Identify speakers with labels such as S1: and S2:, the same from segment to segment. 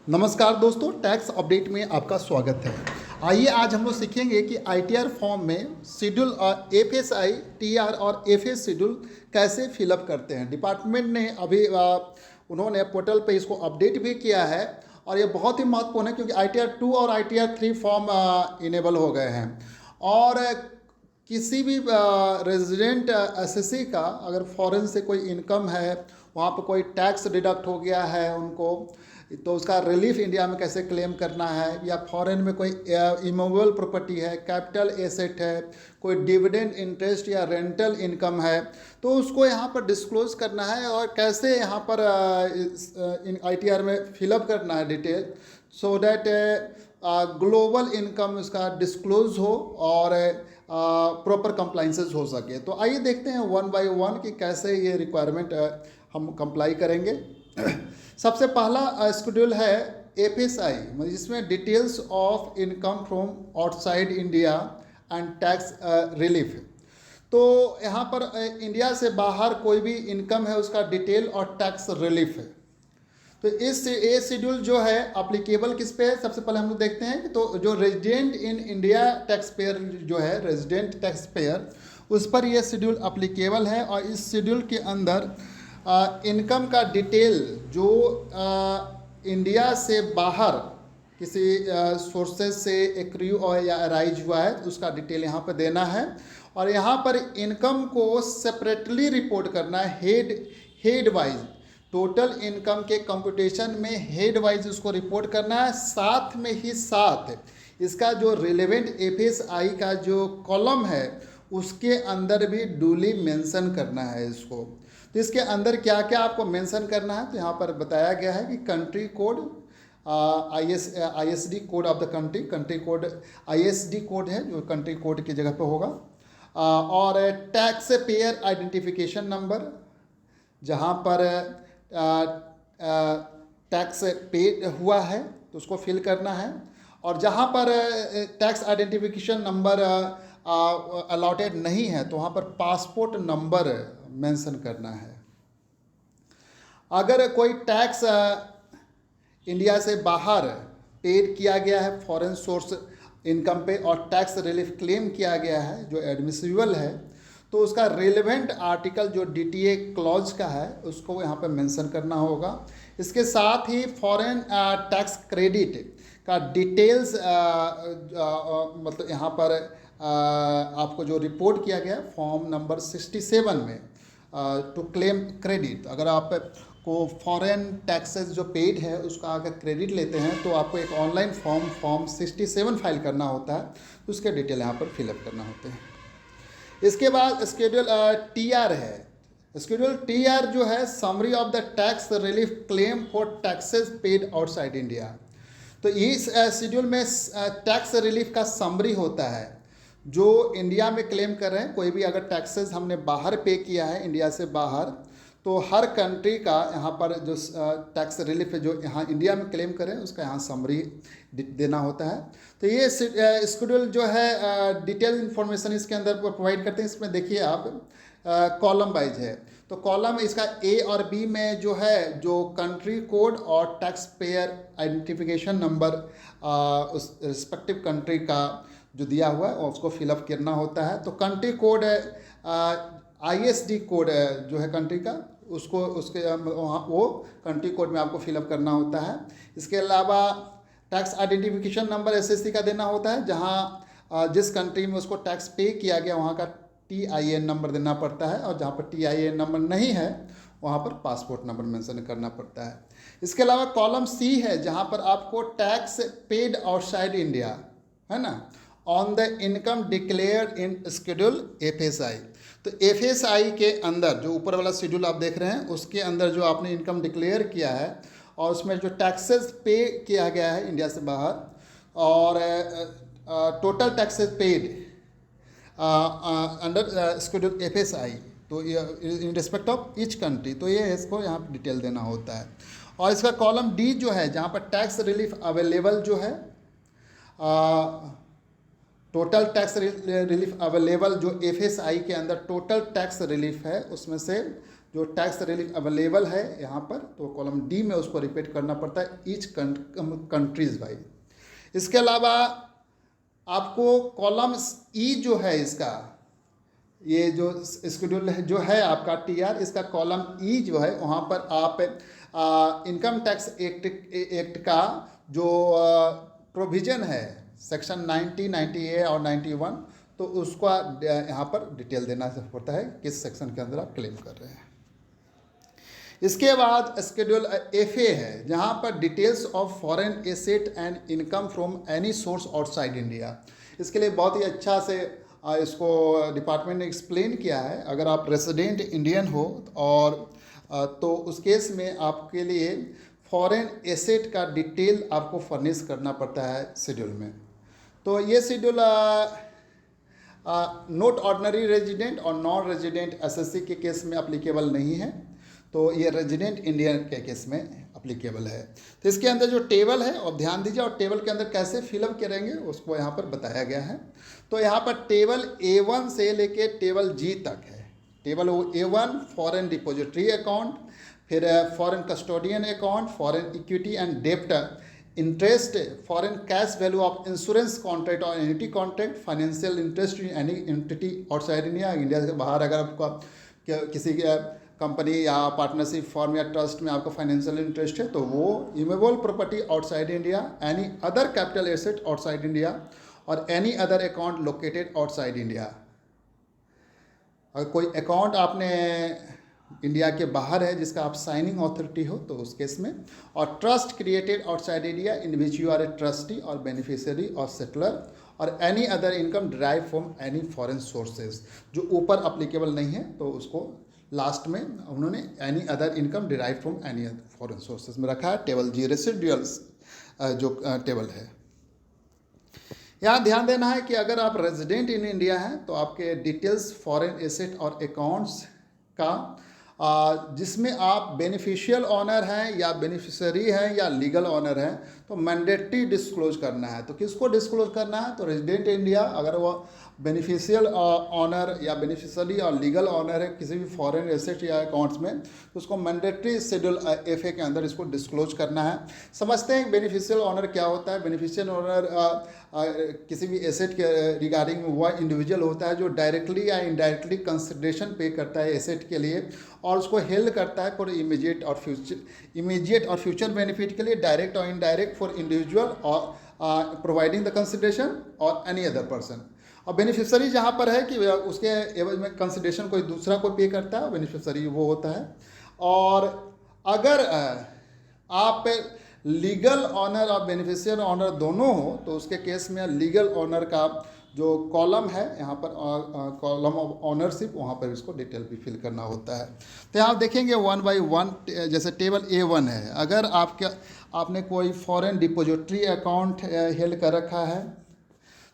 S1: नमस्कार दोस्तों, tax update में आपका स्वागत है। आइए आज हम लोग सीखेंगे कि आईटीआर फॉर्म में शेड्यूल और एफएसआई, टीआर और एफएस शेड्यूल कैसे फिलअप करते हैं। डिपार्टमेंट ने अभी उन्होंने पोर्टल पे इसको अपडेट भी किया है और ये बहुत ही महत्वपूर्ण है क्योंकि आईटीआर 2 और आईटीआर 3 फॉर्म इनेबल हो गए हैं। और किसी भी रेजिडेंट एसएससी का अगर फॉरेन से कोई इनकम है, वहाँ पर कोई टैक्स डिडक्ट हो गया है उनको, तो उसका रिलीफ इंडिया में कैसे क्लेम करना है, या फॉरेन में कोई इमूवेबल प्रॉपर्टी है, कैपिटल एसेट है, कोई डिविडेंड इंटरेस्ट या रेंटल इनकम है, तो उसको यहाँ पर डिस्क्लोज करना है और कैसे यहाँ पर आईटीआर में फिलअप करना है detail, so that global income उसका डिस्क्लोज हो और प्रॉपर कंप्लाइंसेस हो सके। तो आइए देखते हैं वन बाय वन कि कैसे ये रिक्वायरमेंट हम कंप्लाई करेंगे। सबसे पहला शेड्यूल है एफएसआई, मतलब जिसमें details of income from outside India and tax relief. तो यहाँ पर इंडिया से बाहर कोई भी इनकम है उसका डिटेल और टैक्स रिलीफ है। तो इस ये शेड्यूल जो है अप्लीकेबल किस पे है, सबसे पहले हम लोग देखते हैं कि तो जो resident in India tax payer जो है, रेजिडेंट टैक्स पेयर, उस पर यह शेड्यूल अप्लीकेबल है। और इस शेड्यूल के अंदर इनकम का डिटेल जो इंडिया से बाहर किसी सोर्सेज से एक्रू और या अराइज हुआ है, तो उसका डिटेल यहाँ पर देना है। और यहाँ पर इनकम को सेपरेटली रिपोर्ट करना है, हेड वाइज। टोटल इनकम के कंप्यूटेशन में हेड वाइज उसको रिपोर्ट करना है। साथ में ही साथ इसका जो रिलेवेंट एफएसआई का जो कॉलम है उसके अंदर भी डूली मेंशन करना है इसको। तो इसके अंदर क्या क्या आपको मेंशन करना है, तो यहाँ पर बताया गया है कि country code, ISD code of the country code, ISD code है जो कंट्री कोड की जगह पे होगा। और टैक्स पेयर आइडेंटिफिकेशन नंबर, जहाँ पर टैक्स पेड हुआ है तो उसको फिल करना है। और जहाँ पर टैक्स आइडेंटिफिकेशन नंबर अलॉटेड नहीं है तो वहाँ पर पासपोर्ट नंबर मेंशन करना है। अगर कोई टैक्स इंडिया से बाहर पेड किया गया है फॉरेन सोर्स इनकम पे और टैक्स रिलीफ क्लेम किया गया है जो एडमिसिबल है, तो उसका रिलेवेंट आर्टिकल जो डीटीए क्लॉज का है उसको यहाँ पर मेंशन करना होगा। इसके साथ ही फॉरेन टैक्स क्रेडिट का डिटेल्स मतलब यहाँ पर आपको जो रिपोर्ट किया गया फॉर्म नंबर 67 में टू क्लेम क्रेडिट, अगर आप को फॉरेन टैक्सेस जो पेड है उसका अगर क्रेडिट लेते हैं तो आपको एक ऑनलाइन फॉर्म 67 फाइल करना होता है, उसके डिटेल यहाँ पर फिलअप करना होते हैं। इसके बाद शेड्यूल टीआर है। शेड्यूल टीआर जो है summary of the tax relief claim for taxes paid outside India. तो इस शेड्यूल में टैक्स रिलीफ का समरी होता है जो इंडिया में क्लेम कर रहे हैं। कोई भी अगर टैक्सेस हमने बाहर पे किया है इंडिया से बाहर, तो हर कंट्री का यहाँ पर जो टैक्स रिलीफ है जो यहाँ इंडिया में क्लेम करें उसका यहाँ समरी देना होता है। तो ये शेड्यूल जो है डिटेल इन्फॉर्मेशन इसके अंदर प्रोवाइड करते हैं। इसमें देखिए आप कॉलम वाइज है, तो कॉलम इसका ए और बी में जो है जो कंट्री कोड और टैक्स पेयर आइडेंटिफिकेशन नंबर उस रिस्पेक्टिव कंट्री का जो दिया हुआ है उसको फिलअप करना होता है। तो कंट्री कोड आईएसडी कोड जो है कंट्री का, उसको उसके वो कंट्री कोड में आपको फिलअप करना होता है। इसके अलावा टैक्स आइडेंटिफिकेशन नंबर एसएससी का देना होता है, जहाँ जिस कंट्री में उसको टैक्स पे किया गया वहाँ का टीआईएन नंबर देना पड़ता है, और जहाँ पर टीआईएन नंबर नहीं है वहाँ पर पासपोर्ट नंबर मेंशन करना पड़ता है। इसके अलावा कॉलम सी है जहाँ पर आपको टैक्स पेड आउटसाइड इंडिया है ना, on the income declared in schedule FSI. तो एफएसआई के अंदर जो ऊपर वाला शेड्यूल आप देख रहे हैं उसके अंदर जो आपने इनकम डिक्लेयर किया है और उसमें जो टैक्सेस पे किया गया है इंडिया से बाहर और total taxes paid under schedule FSI, तो in respect of each country, तो ये इसको यहाँ पर डिटेल देना होता है। और इसका कॉलम डी जो है जहाँ पर टैक्स रिलीफ अवेलेबल जो है, टोटल टैक्स रिलीफ अवेलेबल जो एफएसआई के अंदर टोटल टैक्स रिलीफ है उसमें से जो टैक्स रिलीफ अवेलेबल है यहाँ पर, तो कॉलम डी में उसको रिपीट करना पड़ता है ईच कंट्रीज वाइज। इसके अलावा आपको कॉलम ई जो है इसका, ये जो शेड्यूल है जो है आपका टीआर, इसका कॉलम ई जो है वहाँ पर आप इनकम टैक्स एक्ट का जो प्रोविज़न है सेक्शन 90, 90A और 91, तो उसको यहाँ पर डिटेल देना पड़ता है किस सेक्शन के अंदर आप क्लेम कर रहे हैं। इसके बाद शेड्यूल FA है, जहाँ पर details of foreign asset and income from any source outside India. इसके लिए बहुत ही अच्छा से इसको डिपार्टमेंट ने एक्सप्लेन किया है। अगर आप रेसिडेंट इंडियन हो और तो उस केस में आपके लिए फॉरेन एसेट का डिटेल आपको फर्निश करना पड़ता है शेड्यूल में। तो ये शेड्यूल नॉट ऑर्डिनरी रेजिडेंट और नॉन रेजिडेंट SSC के केस में अप्लीकेबल नहीं है, तो ये रेजिडेंट इंडियन के केस में अप्लीकेबल है। तो इसके अंदर जो टेबल है, और ध्यान दीजिए, और टेबल के अंदर कैसे फिलअप करेंगे उसको यहाँ पर बताया गया है। तो यहाँ पर टेबल A1 से लेके टेबल G तक है। Table A1 foreign depository account, फिर foreign custodian account, foreign equity and डेप्ट, interest, foreign cash value of insurance contract और annuity contract, financial interest in any entity outside India. India से बाहर अगर आपका किसी कंपनी या पार्टनरशिप फॉर्म या ट्रस्ट में आपका फाइनेंशियल इंटरेस्ट है, तो वो immovable property outside India, any other capital asset outside India और any other account located outside India. अगर कोई अकाउंट आपने इंडिया के बाहर है जिसका आप साइनिंग अथॉरिटी हो, तो उस केस में, और trust created outside India in which you are a trustee और बेनिफिशियरी और सेटलर, और any other income drive from any foreign sources, जो ऊपर अप्लीकेबल नहीं है तो उसको लास्ट में उन्होंने any other income derive from any other foreign sources में रखा है। टेबल G रेसिडुअल्स जो टेबल है। यहाँ ध्यान देना है कि अगर आप रेजिडेंट इन इंडिया हैं तो आपके डिटेल्स फॉरेन एसेट और अकाउंट्स का जिसमें आप बेनिफिशियल ऑनर हैं या बेनिफिशियरी हैं या लीगल ऑनर हैं, तो मैंडेटरी डिस्क्लोज करना है। तो किसको डिस्क्लोज करना है? तो रेजिडेंट इंडिया अगर वो बेनिफिशियल ऑनर या बेनिफिशियरी और लीगल ऑनर है किसी भी फॉरेन एसेट या अकाउंट्स में, तो उसको मैंडेटरी शेड्यूल FA के अंदर इसको डिस्क्लोज करना है। समझते हैं बेनिफिशियल ऑनर क्या होता है। बेनिफिशियल ऑनर किसी भी एसेट के रिगार्डिंग वह इंडिविजुअल होता है जो डायरेक्टली या इनडायरेक्टली कंसिडरेशन पे करता है एसेट के लिए और उसको हेल्ड करता है फॉर इमीडिएट और फ्यूचर बेनिफिट के लिए, डायरेक्ट और इनडायरेक्ट फॉर इंडिविजुअल और प्रोवाइडिंग द कंसिडरेशन और एनी अदर पर्सन। और बेनिफिशियरी जहाँ पर है कि उसके एवज में कंसिडरेशन कोई दूसरा कोई पे करता है, बेनिफिशियरी वो होता है। और अगर आप लीगल ऑनर और बेनिफिशियल ऑनर दोनों हो तो उसके केस में लीगल ऑनर का जो कॉलम है यहाँ पर कॉलम ऑफ ऑनरशिप, वहाँ पर इसको डिटेल भी फिल करना होता है। तो यहाँ देखेंगे 1 बाई 1, जैसे टेबल A1 है, अगर आपने कोई फॉरेन डिपॉजिटरी अकाउंट हेल्ड कर रखा है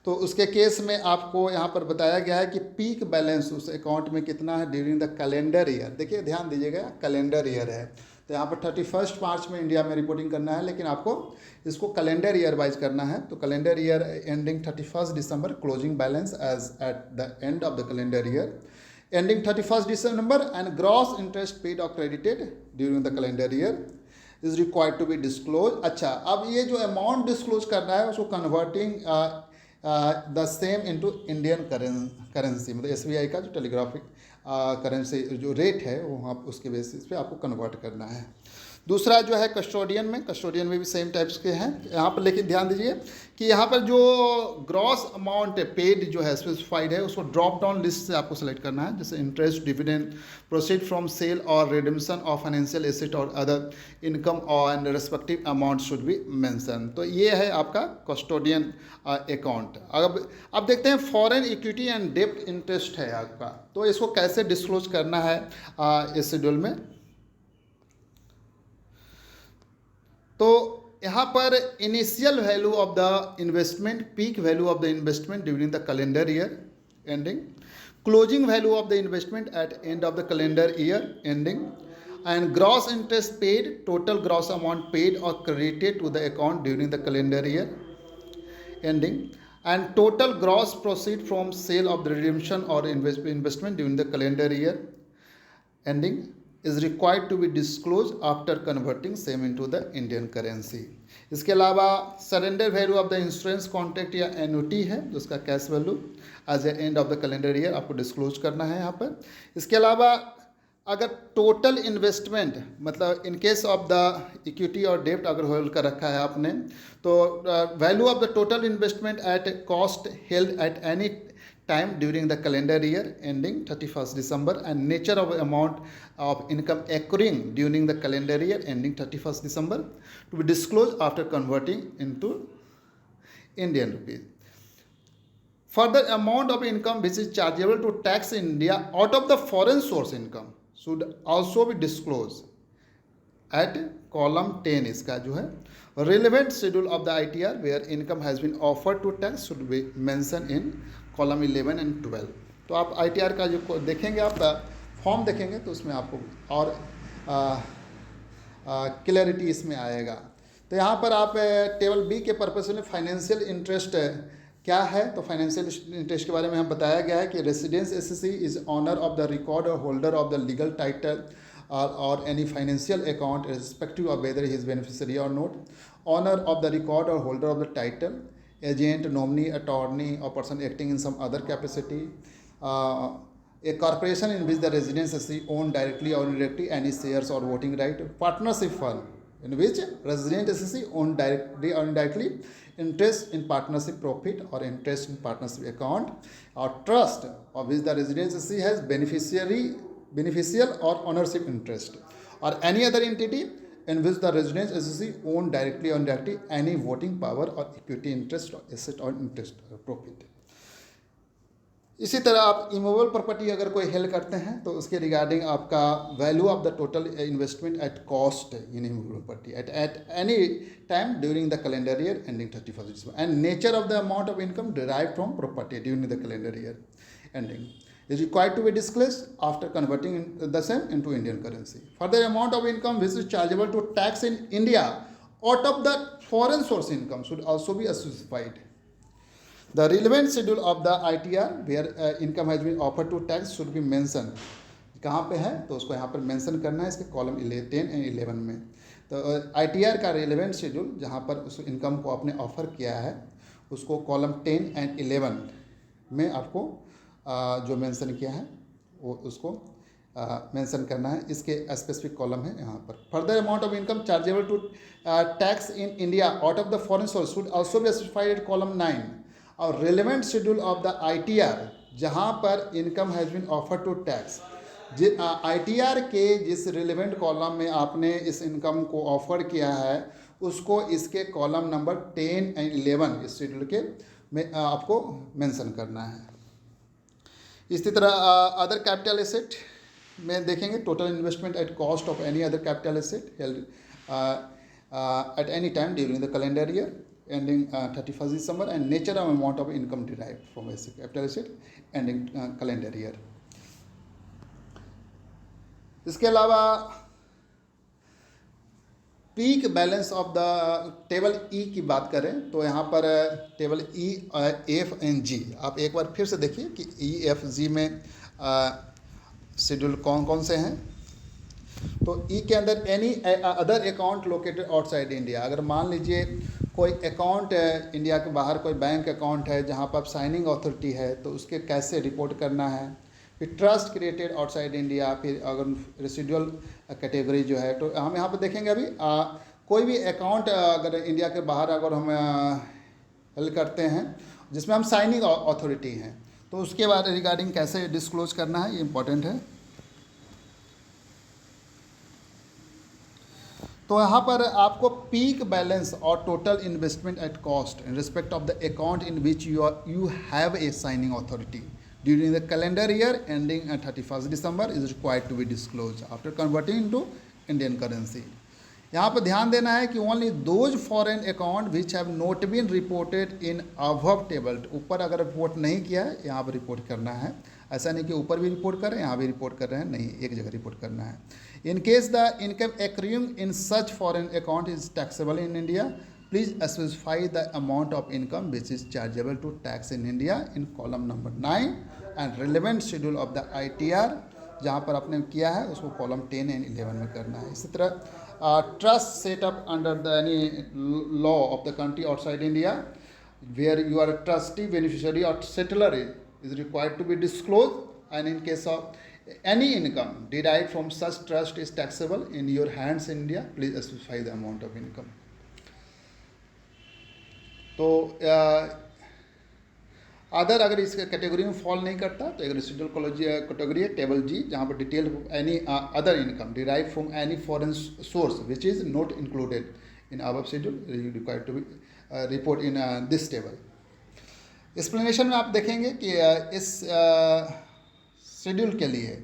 S1: तो उसके केस में आपको यहाँ पर बताया गया है कि पीक बैलेंस उस अकाउंट में कितना है ड्यूरिंग द कैलेंडर ईयर। देखिए ध्यान दीजिएगा, कैलेंडर ईयर है तो यहाँ पर 31 मार्च में इंडिया में रिपोर्टिंग करना है, लेकिन आपको इसको कैलेंडर ईयर वाइज करना है। तो calendar year ending 31 December, closing balance as at the end of the calendar year ending 31 December, and gross interest paid और credited during the calendar year is required to be disclose. अच्छा, अब ये जो amount disclose करना है उसको converting the same into Indian currency, मतलब SBI का जो टेलीग्राफिक करेंसी जो रेट है वो आप उसके बेसिस पे आपको कन्वर्ट करना है। दूसरा जो है कस्टोडियन में भी सेम टाइप्स के हैं यहाँ पर, लेकिन ध्यान दीजिए कि यहाँ पर जो ग्रॉस अमाउंट पेड जो है स्पेसिफाइड है उसको ड्रॉप डाउन लिस्ट से आपको सेलेक्ट करना है, जैसे interest, dividend, proceed from sale और रिडेम्पशन ऑफ फाइनेंशियल एसेट और other income and respective amount should be mention. तो ये है आपका कस्टोडियन अकाउंट। अब देखते हैं फॉरेन इक्विटी एंड डेब्ट इंटरेस्ट है आपका, तो इसको कैसे डिस्क्लोज करना है इस शेड्यूल में। तो यहाँ पर initial value of the investment, peak value of the investment during the calendar year ending, closing value of the investment at end of the calendar year ending, and gross interest paid, total gross amount paid और credited to the account during the calendar year ending, and total gross proceed from sale of the redemption or investment during the calendar year ending, is required to be disclosed after converting same into the Indian currency. इसके अलावा surrender value of the insurance contract या annuity है जिसका cash value as a end of the calendar year आपको disclose करना है यहाँ पर. इसके अलावा अगर टोटल इन्वेस्टमेंट मतलब इन केस ऑफ द इक्विटी और डेब्ट अगर होल्ड कर रखा है आपने तो value of the total investment at cost held at any time during the calendar year ending 31st December and nature of amount of income accruing during the calendar year ending 31st December to be disclosed after converting into Indian rupees. Further, amount of income which is chargeable to tax in India out of the foreign source income should also be disclosed at column 10. इसका जो है relevant schedule of the ITR where income has been offered to tax should be mentioned in column 11 and 12. तो आप ITR का जो देखेंगे आप form देखेंगे तो उसमें आपको और क्लैरिटी इसमें आएगा. तो यहाँ पर आप टेबल बी के पर्पस में फाइनेंशियल इंटरेस्ट क्या है तो फाइनेंशियल इंटरेस्ट के बारे में हम बताया गया है कि residence SSC is owner of the record और holder of the legal title or any financial account irrespective of whether he is beneficiary or not, owner of the record or holder of the title, agent, nominee, attorney or person acting in some other capacity, a corporation in which the residents is owned directly or indirectly any shares or voting right, partnership firm in which resident is owned directly or indirectly interest in partnership profit or interest in partnership account, or trust of which the resident has beneficial or ownership interest, or any other entity in which the residence SSC own directly or indirectly any voting power or equity interest or asset or interest or profit. इसी तरह आप immovable property अगर कोई held करते हैं तो उसके regarding आपका value of the total investment at cost in immovable property eight any time during the calendar year ending 31st December and nature of the amount of income derived from property during the calendar year ending is required to be disclosed after converting the same into Indian currency. Further, amount of income which is chargeable to tax in India out of the foreign source income should also be specified. The relevant schedule of the ITR where income has been offered to tax should be mentioned. कहाँ पे है तो उसको यहाँ पर mention करना है इसके कॉलम 10 एंड 11 में. तो ITR का रिलेवेंट शेड्यूल जहाँ पर उस इनकम को आपने ऑफर किया है उसको कॉलम 10 एंड 11 में आपको जो मेंशन किया है वो उसको मेंशन करना है. इसके स्पेसिफिक कॉलम है यहाँ पर. Further amount of income chargeable to tax in India out of the foreign source should also be specified at column 9. और relevant schedule of the ITR जहाँ पर income has been offer to tax ITR के जिस relevant column में आपने इस income को offer किया है उसको इसके कॉलम नंबर 10 एंड 11 इस शेड्यूल के में आपको मेंशन करना है. इसी तरह अदर कैपिटल एसेट में देखेंगे total investment at cost of any other capital asset held at any time during the calendar year ending 31st December and nature of amount of income derived from ऐसे capital asset ending calendar year. इसके अलावा peak balance of the table E की बात करें तो यहाँ पर table E F and G आप एक बार फिर से देखिए कि ई एफ जी में शेड्यूल कौन कौन से हैं. तो ई के अंदर any other account located outside India, अगर मान लीजिए कोई अकाउंट इंडिया के बाहर कोई बैंक अकाउंट है जहाँ पर आप साइनिंग अथॉरिटी है तो उसके कैसे रिपोर्ट करना है. फिर ट्रस्ट क्रिएटेड आउटसाइड इंडिया, फिर अगर रेसिडुअल कैटेगरी जो है तो हम यहाँ पर देखेंगे अभी कोई भी अकाउंट अगर इंडिया के बाहर अगर हम हेल्ड करते हैं जिसमें हम साइनिंग अथॉरिटी हैं तो उसके बारे रिगार्डिंग कैसे डिस्क्लोज करना है ये इम्पोर्टेंट है. तो यहाँ पर आपको पीक बैलेंस और total investment at cost in respect of the account in which you have a signing authority during the calendar year ending at 31st December is required to be disclosed after converting into Indian currency. यहाँ पर ध्यान देना है कि only those foreign account which have not been reported in above table, ऊपर अगर report नहीं किया है यहाँ पर रिपोर्ट करना है. ऐसा नहीं कि ऊपर भी रिपोर्ट कर रहे हैं यहाँ भी रिपोर्ट कर रहे हैं, नहीं, एक जगह रिपोर्ट करना है. In case the income accruing in such foreign account is taxable in India, please specify the amount of income which is chargeable to tax in India in column number 9 and relevant schedule of the ITR जहाँ पर आपने किया है उसको column 10 and 11 में करना है। इसी तरह trust setup under the any law of the country outside India where you are trustee beneficiary और settlor is required to be disclosed, and in case of any income derived from such trust is taxable in your hands in India, please specify the amount of income. तो other अगर इस category में fall नहीं करता तो एक residual category है table G, जहाँ पर detail any other income derive from any foreign source which is not included in above schedule required to be report in this table. Explanation में आप देखेंगे कि इस शेड्यूल के लिए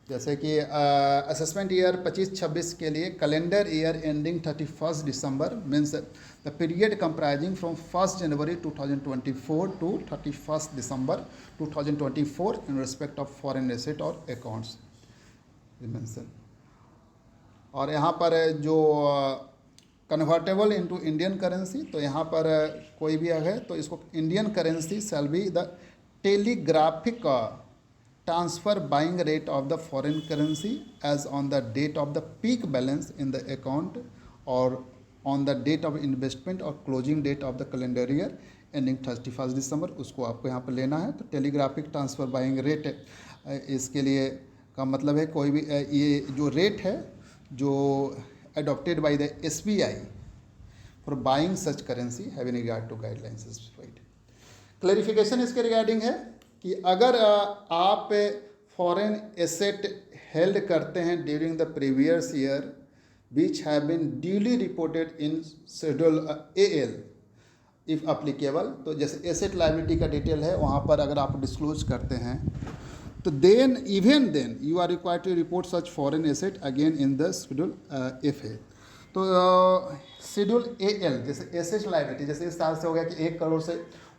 S1: जैसे कि असेसमेंट ईयर 25-26 के लिए calendar year ending 31 December means the period comprising from 1 January 2024 to 31 December 2024 in respect of foreign asset और अकाउंट्स मेंशन। और यहाँ पर जो कन्वर्टेबल इनटू इंडियन करेंसी, तो यहाँ पर कोई भी है तो इसको Indian currency shall be the telegraphic transfer buying rate of the foreign currency as on the date of the peak balance in the account और on the date of investment और closing date of the calendar year ending 31 December, उसको आपको यहाँ पर लेना है। तो telegraphic transfer buying rate इसके लिए का मतलब है कोई भी ये जो रेट है जो adopted by the SBI for buying such currency having regard to guidelines specified। Clarification इसके रिगार्डिंग है कि अगर आप फॉरेन एसेट हेल्ड करते हैं during the previous year which have been duly reported in schedule AL if applicable, तो जैसे asset liability का डिटेल है वहाँ पर अगर आप डिस्क्लोज करते हैं तो even then you are required to report such foreign asset again in the schedule FA। तो शेड्यूल AL जैसे एसेट लायबिलिटी, जैसे इस साल से हो गया कि 1 करोड़ से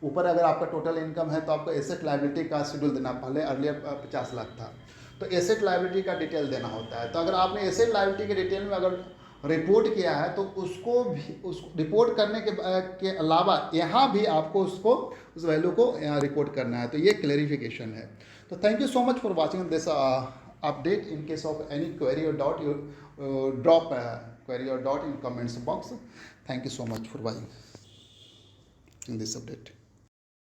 S1: ऊपर अगर आपका टोटल इनकम है तो आपको एसेट लायबिलिटी का शेड्यूल देना, पहले अर्लियर 50 लाख था तो एसेट लायबिलिटी का डिटेल देना होता है। तो अगर आपने एसेट लायबिलिटी के डिटेल में अगर रिपोर्ट किया है तो उसको भी उसको रिपोर्ट करने के अलावा यहाँ भी आपको उसको उस वैल्यू को यहाँ रिपोर्ट करना है। तो ये क्लैरिफिकेशन है। तो thank you so much for watching this update. In case of any query or doubt you drop query or doubt in comments box. Thank you so much for watching in this update.